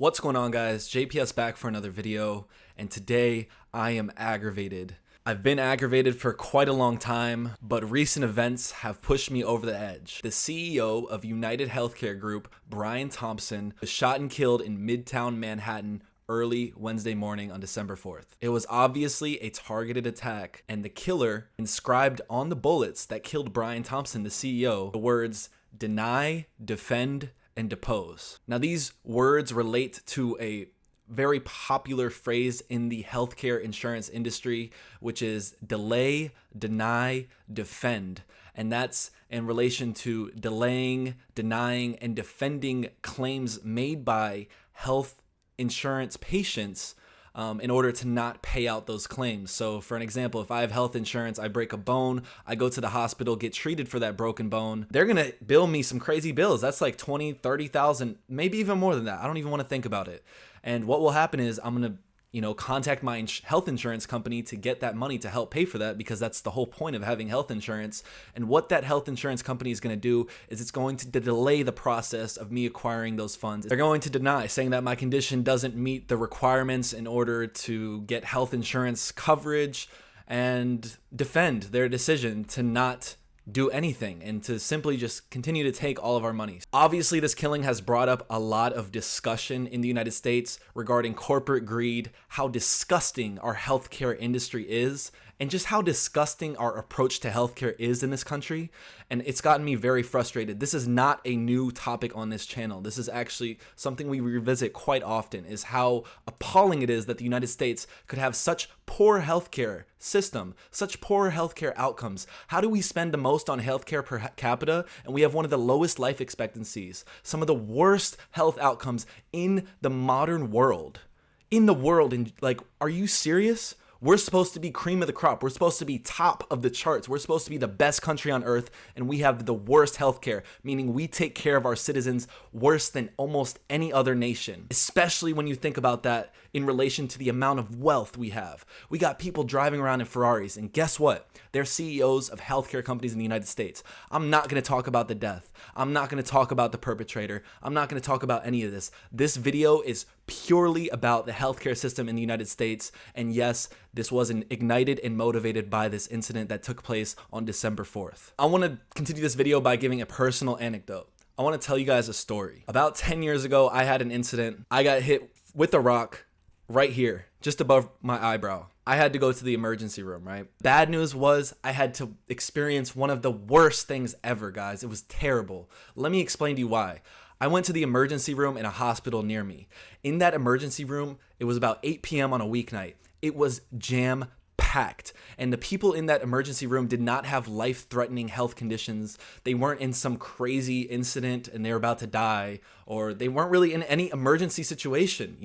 What's going on, guys? JPS back for another video, and today I am aggravated. I've been aggravated for quite a long time, but recent events have pushed me over the edge. The CEO of United Healthcare Group, Brian Thompson, was shot and killed in Midtown Manhattan early Wednesday morning on December 4th. It was obviously a targeted attack, and the killer inscribed on the bullets that killed Brian Thompson, the CEO, the words, "Deny, defend, and depose." Now, these words relate to a very popular phrase in the healthcare insurance industry, which is delay, deny, defend. And that's in relation to delaying, denying, and defending claims made by health insurance patients in order to not pay out those claims. So for an example, if I have health insurance, I break a bone, I go to the hospital, get treated for that broken bone, they're gonna bill me some crazy bills. That's like 20, 30,000, maybe even more than that. I don't even want to think about it. And what will happen is I'm gonna contact my health insurance company to get that money to help pay for that, because that's the whole point of having health insurance. And what that health insurance company is going to do is it's going to delay the process of me acquiring those funds. They're going to deny, saying that my condition doesn't meet the requirements in order to get health insurance coverage, and defend their decision to not do anything and to simply just continue to take all of our money. Obviously, this killing has brought up a lot of discussion in the United States regarding corporate greed, how disgusting our healthcare industry is, and just how disgusting our approach to healthcare is in this country. And it's gotten me very frustrated. This is not a new topic on this channel. This is actually something we revisit quite often, is how appalling it is that the United States could have such poor healthcare system, such poor healthcare outcomes. How do we spend the most on healthcare per capita, and we have one of the lowest life expectancies, some of the worst health outcomes in the modern world? And like, are you serious? We're supposed to be cream of the crop. We're supposed to be top of the charts. We're supposed to be the best country on earth, and we have the worst healthcare, meaning we take care of our citizens worse than almost any other nation, especially when you think about that in relation to the amount of wealth we have. We got people driving around in Ferraris, and guess what? They're CEOs of healthcare companies in the United States. I'm not going to talk about the death. I'm not going to talk about the perpetrator. I'm not going to talk about any of this. This video is purely about the healthcare system in the United States, and yes, this was ignited and motivated by this incident that took place on December 4th. I want to continue this video by giving a personal anecdote. I want to tell you guys a story. About 10 years ago, I had an incident. I got hit with a rock right here, just above my eyebrow. I had to go to the emergency room, right? Bad news was I had to experience one of the worst things ever, guys. It was terrible. Let me explain to you why. I went to the emergency room in a hospital near me. In that emergency room, it was about 8 p.m. on a weeknight. It was jam-packed, and the people in that emergency room did not have life-threatening health conditions. They weren't in some crazy incident and they were about to die, or they weren't really in any emergency situation,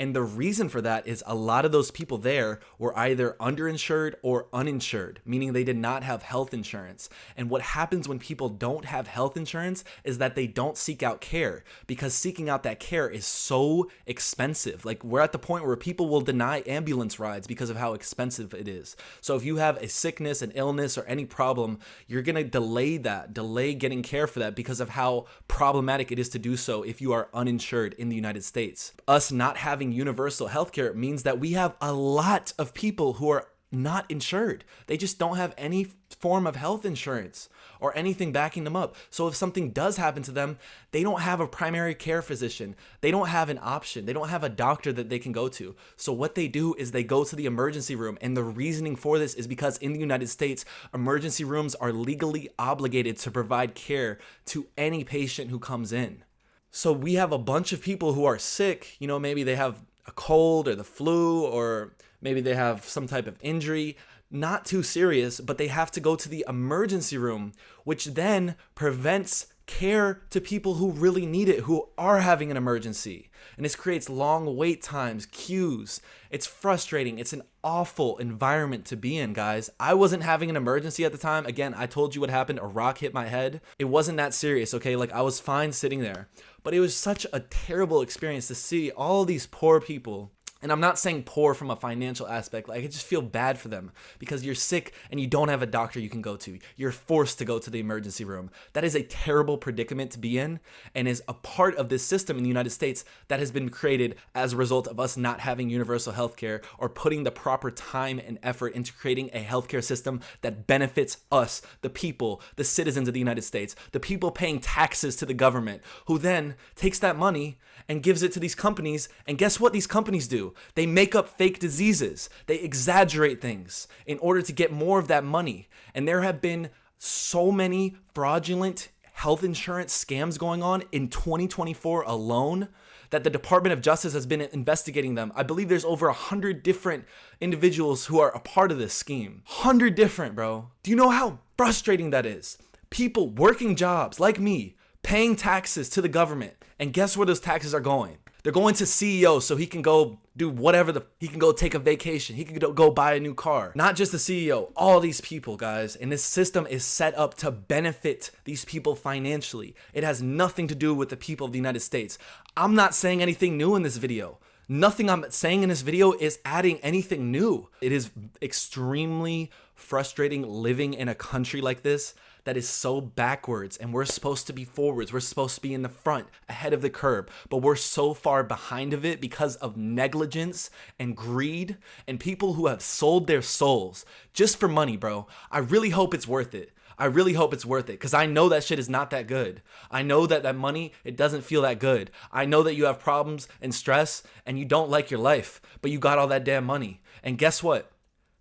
And the reason for that is a lot of those people there were either underinsured or uninsured, meaning they did not have health insurance. And what happens when people don't have health insurance is that they don't seek out care, because seeking out that care is so expensive. Like, we're at the point where people will deny ambulance rides because of how expensive it is. So if you have a sickness, an illness, or any problem, you're going to delay getting care for that because of how problematic it is to do so if you are uninsured in the United States. Us not having universal healthcare means that we have a lot of people who are not insured. They just don't have any form of health insurance or anything backing them up. So if something does happen to them, they don't have a primary care physician. They don't have an option. They don't have a doctor that they can go to. So what they do is they go to the emergency room. And the reasoning for this is because in the United States, emergency rooms are legally obligated to provide care to any patient who comes in. So we have a bunch of people who are sick, maybe they have a cold or the flu, or maybe they have some type of injury, not too serious, but they have to go to the emergency room, which then prevents care to people who really need it, who are having an emergency. And this creates long wait times, queues. It's frustrating. It's an awful environment to be in, guys. I wasn't having an emergency at the time. Again, I told you what happened. A rock hit my head. It wasn't that serious, okay? Like, I was fine sitting there. But it was such a terrible experience to see all these poor people And I'm not saying poor from a financial aspect. Like, I just feel bad for them because you're sick and you don't have a doctor you can go to. You're forced to go to the emergency room. That is a terrible predicament to be in and is a part of this system in the United States that has been created as a result of us not having universal healthcare or putting the proper time and effort into creating a healthcare system that benefits us, the people, the citizens of the United States, the people paying taxes to the government, who then takes that money and gives it to these companies. And guess what these companies do? They make up fake diseases. They exaggerate things in order to get more of that money. And there have been so many fraudulent health insurance scams going on in 2024 alone that the Department of Justice has been investigating them. I believe there's over 100 different individuals who are a part of this scheme. 100 different, bro. Do you know how frustrating that is? People working jobs like me, paying taxes to the government. And guess where those taxes are going? They're going to CEO so he can go do whatever he can go take a vacation. He can go buy a new car. Not just the CEO, all these people, guys. And this system is set up to benefit these people financially. It has nothing to do with the people of the United States. I'm not saying anything new in this video. Nothing I'm saying in this video is adding anything new. It is extremely frustrating living in a country like this that is so backwards, and we're supposed to be forwards. We're supposed to be in the front, ahead of the curve, but we're so far behind of it because of negligence and greed and people who have sold their souls just for money, bro. I really hope it's worth it. I really hope it's worth it because I know that shit is not that good. I know that money, it doesn't feel that good. I know that you have problems and stress and you don't like your life, but you got all that damn money. And guess what?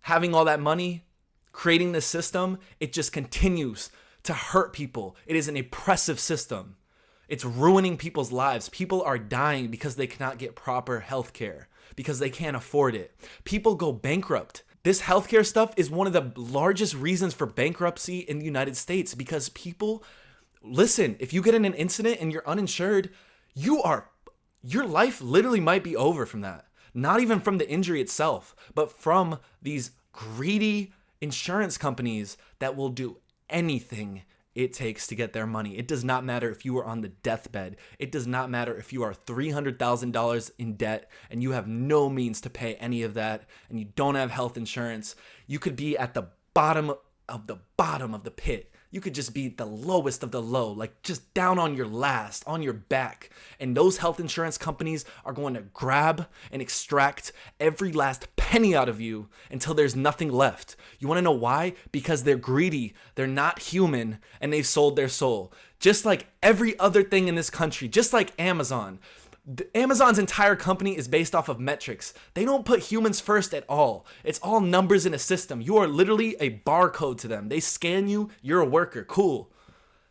Having all that money, creating this system, it just continues to hurt people. It is an oppressive system. It's ruining people's lives. People are dying because they cannot get proper health care, because they can't afford it. People go bankrupt. This healthcare stuff is one of the largest reasons for bankruptcy in the United States because people, listen, if you get in an incident and you're uninsured, your life literally might be over from that. Not even from the injury itself, but from these greedy insurance companies that will do anything it takes to get their money. It does not matter if you are on the deathbed. It does not matter if you are $300,000 in debt and you have no means to pay any of that and you don't have health insurance. You could be at the bottom of the pit. You could just be the lowest of the low, like just down on your last, on your back. And those health insurance companies are going to grab and extract every last penny out of you until there's nothing left. You want to know why? Because they're greedy, they're not human, and they've sold their soul. Just like every other thing in this country, just like Amazon. Amazon's entire company is based off of metrics. They don't put humans first at all. It's all numbers in a system. You are literally a barcode to them. They scan you, you're a worker. Cool.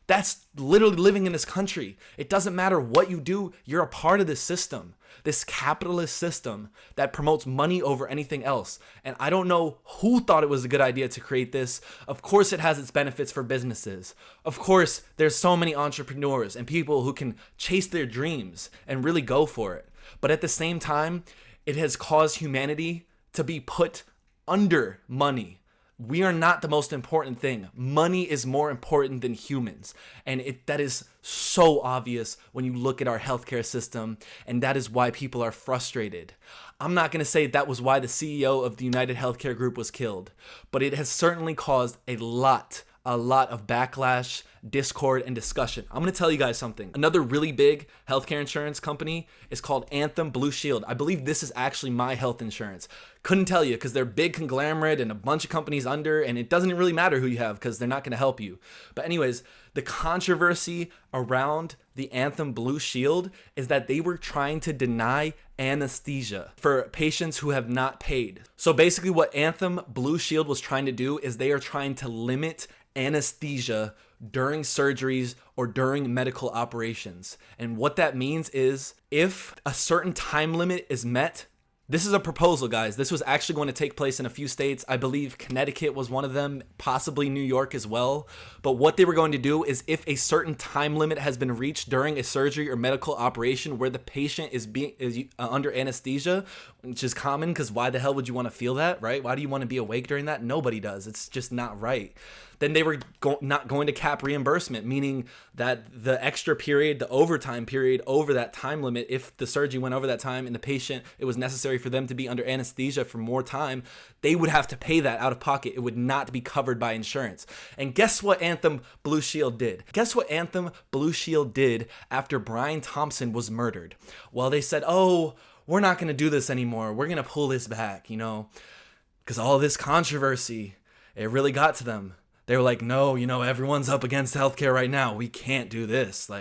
That's literally living in this country. It doesn't matter what you do, you're a part of this system. This capitalist system that promotes money over anything else. And I don't know who thought it was a good idea to create this. Of course it has its benefits for businesses. Of course there's so many entrepreneurs and people who can chase their dreams and really go for it. But at the same time, it has caused humanity to be put under money. We are not the most important thing. Money is more important than humans. And that is so obvious when you look at our healthcare system. And that is why people are frustrated. I'm not going to say that was why the CEO of the United Healthcare Group was killed. But it has certainly caused a lot of backlash, discord, and discussion. I'm going to tell you guys something. Another really big healthcare insurance company is called Anthem Blue Shield. I believe this is actually my health insurance. Couldn't tell you because they're a big conglomerate and a bunch of companies under, and it doesn't really matter who you have because they're not going to help you. But anyways, the controversy around the Anthem Blue Shield is that they were trying to deny anesthesia for patients who have not paid. So basically what Anthem Blue Shield was trying to do is they are trying to limit anesthesia during surgeries or during medical operations. And what that means is if a certain time limit is met, this is a proposal, guys. This was actually going to take place in a few states. I believe Connecticut was one of them, possibly New York as well. But what they were going to do is if a certain time limit has been reached during a surgery or medical operation where the patient is under anesthesia, which is common because why the hell would you want to feel that, right? Why do you want to be awake during that? Nobody does. It's just not right. then they were not going to cap reimbursement, meaning that the extra period, the overtime period over that time limit, if the surgery went over that time and the patient, it was necessary for them to be under anesthesia for more time, they would have to pay that out of pocket. It would not be covered by insurance. And guess what Anthem Blue Shield did? Guess what Anthem Blue Shield did after Brian Thompson was murdered? Well, they said, oh, we're not going to do this anymore. We're going to pull this back, because all this controversy, it really got to them. They were like, no, everyone's up against healthcare right now. We can't do this.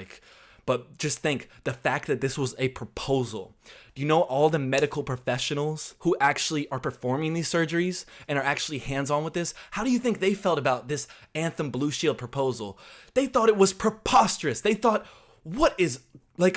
But just think, the fact that this was a proposal. Do you know all the medical professionals who actually are performing these surgeries and are actually hands-on with this? How do you think they felt about this Anthem Blue Shield proposal? They thought it was preposterous. They thought,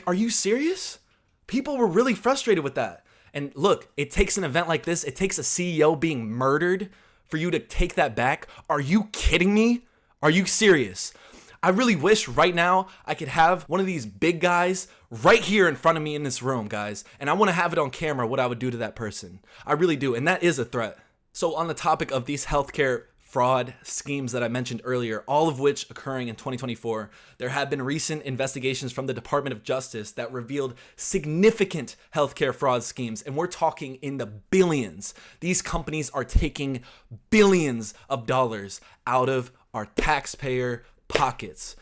are you serious? People were really frustrated with that. And look, it takes an event like this, it takes a CEO being murdered for you to take that back. Are you kidding me? Are you serious? I really wish right now I could have one of these big guys right here in front of me in this room, guys. And I want to have it on camera what I would do to that person. I really do. And that is a threat. So on the topic of these healthcare fraud schemes that I mentioned earlier, all of which occurring in 2024, there have been recent investigations from the Department of Justice that revealed significant healthcare fraud schemes, and we're talking in the billions. These companies are taking billions of dollars out of our taxpayer pockets.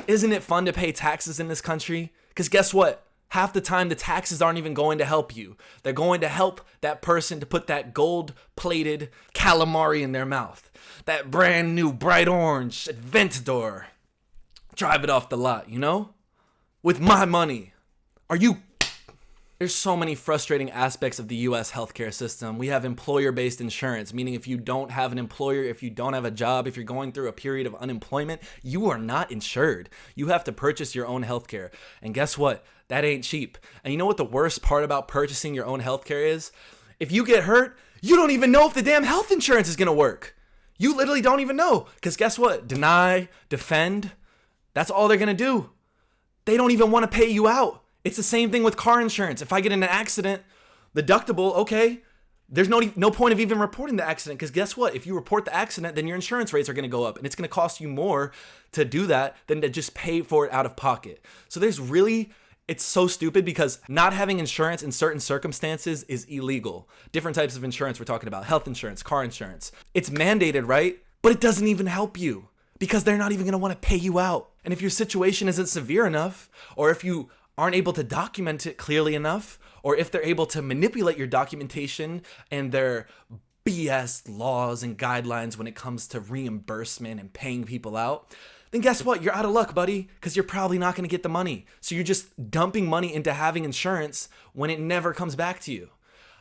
Isn't it fun to pay taxes in this country? Because guess what? Half the time, the taxes aren't even going to help you. They're going to help that person to put that gold-plated calamari in their mouth. That brand new bright orange Aventador. Drive it off the lot, With my money. There's so many frustrating aspects of the U.S. healthcare system. We have employer-based insurance, meaning if you don't have an employer, if you don't have a job, if you're going through a period of unemployment, you are not insured. You have to purchase your own healthcare. And guess what? That ain't cheap. And you know what the worst part about purchasing your own healthcare is? If you get hurt, you don't even know if the damn health insurance is going to work. You literally don't even know. Because guess what? Deny, defend, that's all they're going to do. They don't even want to pay you out. It's the same thing with car insurance. If I get in an accident, the deductible, okay, there's no point of even reporting the accident, because guess what? If you report the accident, then your insurance rates are going to go up, and it's going to cost you more to do that than to just pay for it out of pocket. So it's so stupid, because not having insurance in certain circumstances is illegal. Different types of insurance we're talking about, health insurance, car insurance. It's mandated, right? But it doesn't even help you, because they're not even going to want to pay you out. And if your situation isn't severe enough, or if you aren't able to document it clearly enough, or if they're able to manipulate your documentation and their BS laws and guidelines when it comes to reimbursement and paying people out, then guess what? You're out of luck, buddy, because you're probably not going to get the money. So you're just dumping money into having insurance when it never comes back to you.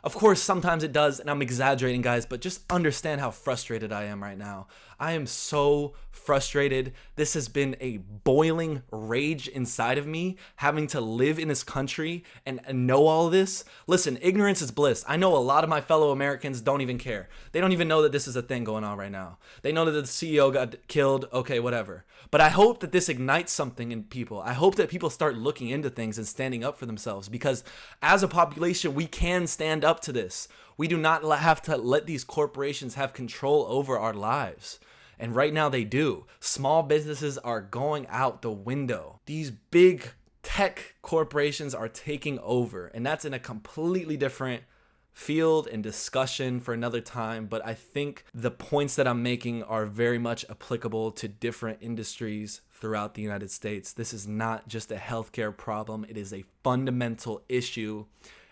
Of course, sometimes it does, and I'm exaggerating, guys, but just understand how frustrated I am right now. I am so frustrated. This has been a boiling rage inside of me, having to live in this country and know all of this. Listen, ignorance is bliss. I know a lot of my fellow Americans don't even care. They don't even know that this is a thing going on right now. They know that the CEO got killed, okay, whatever. But I hope that this ignites something in people. I hope that people start looking into things and standing up for themselves, because as a population, we can stand up to this. We do not have to let these corporations have control over our lives. And right now they do. Small businesses are going out the window. These big tech corporations are taking over. And that's in a completely different field and discussion for another time. But I think the points that I'm making are very much applicable to different industries throughout the United States. This is not just a healthcare problem. It is a fundamental issue,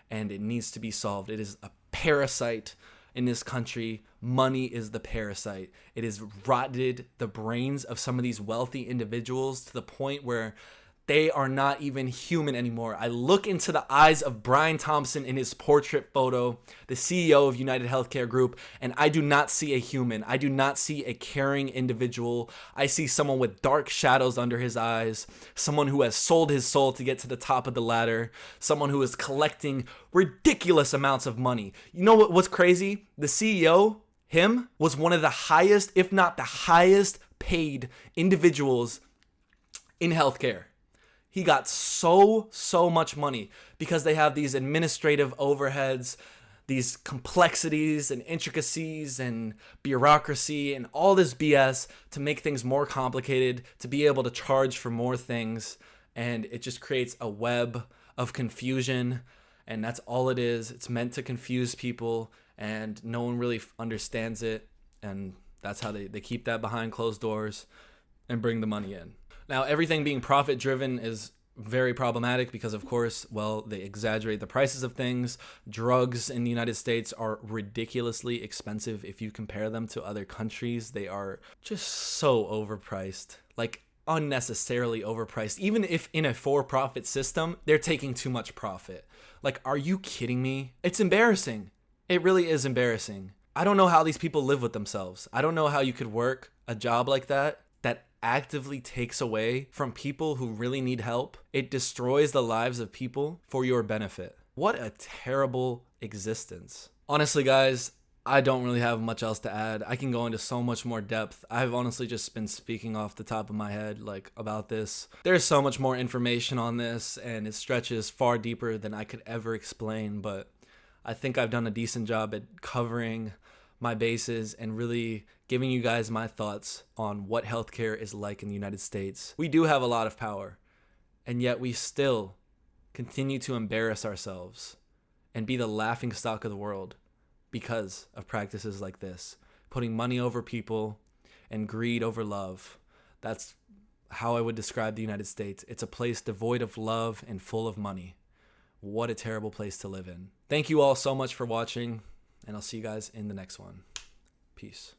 and it needs to be solved. It is a parasite in this country. Money is the parasite. It has rotted the brains of some of these wealthy individuals to the point where they are not even human anymore. I look into the eyes of Brian Thompson in his portrait photo, the CEO of United Healthcare Group, and I do not see a human. I do not see a caring individual. I see someone with dark shadows under his eyes, someone who has sold his soul to get to the top of the ladder, someone who is collecting ridiculous amounts of money. You know what's crazy? The CEO, him, was one of the highest, if not the highest paid individuals in healthcare. He got so much money because they have these administrative overheads. these complexities and intricacies and bureaucracy and all this BS to make things more complicated, to be able to charge for more things. And it just creates a web of confusion. And that's all it is. It's meant to confuse people, and no one really understands it. And that's how they keep that behind closed doors and bring the money in. Now, everything being profit driven is very problematic because, of course, well, they exaggerate the prices of things. Drugs in the United States are ridiculously expensive if you compare them to other countries. They are just so overpriced, like unnecessarily overpriced. Even if in a for-profit system, they're taking too much profit. Like, are you kidding me? It's embarrassing. It really is embarrassing. I don't know how these people live with themselves. I don't know how you could work a job like that actively takes away from people who really need help. It destroys the lives of people for your benefit. What a terrible existence. Honestly, guys, I don't really have much else to add. I can go into so much more depth. I've honestly just been speaking off the top of my head, like, about this. There's so much more information on this, and it stretches far deeper than I could ever explain, but I think I've done a decent job at covering my bases and really giving you guys my thoughts on what healthcare is like in the United States. We do have a lot of power, and yet we still continue to embarrass ourselves and be the laughingstock of the world because of practices like this, putting money over people and greed over love. That's how I would describe the United States. It's a place devoid of love and full of money. What a terrible place to live in. Thank you all so much for watching, and I'll see you guys in the next one. Peace.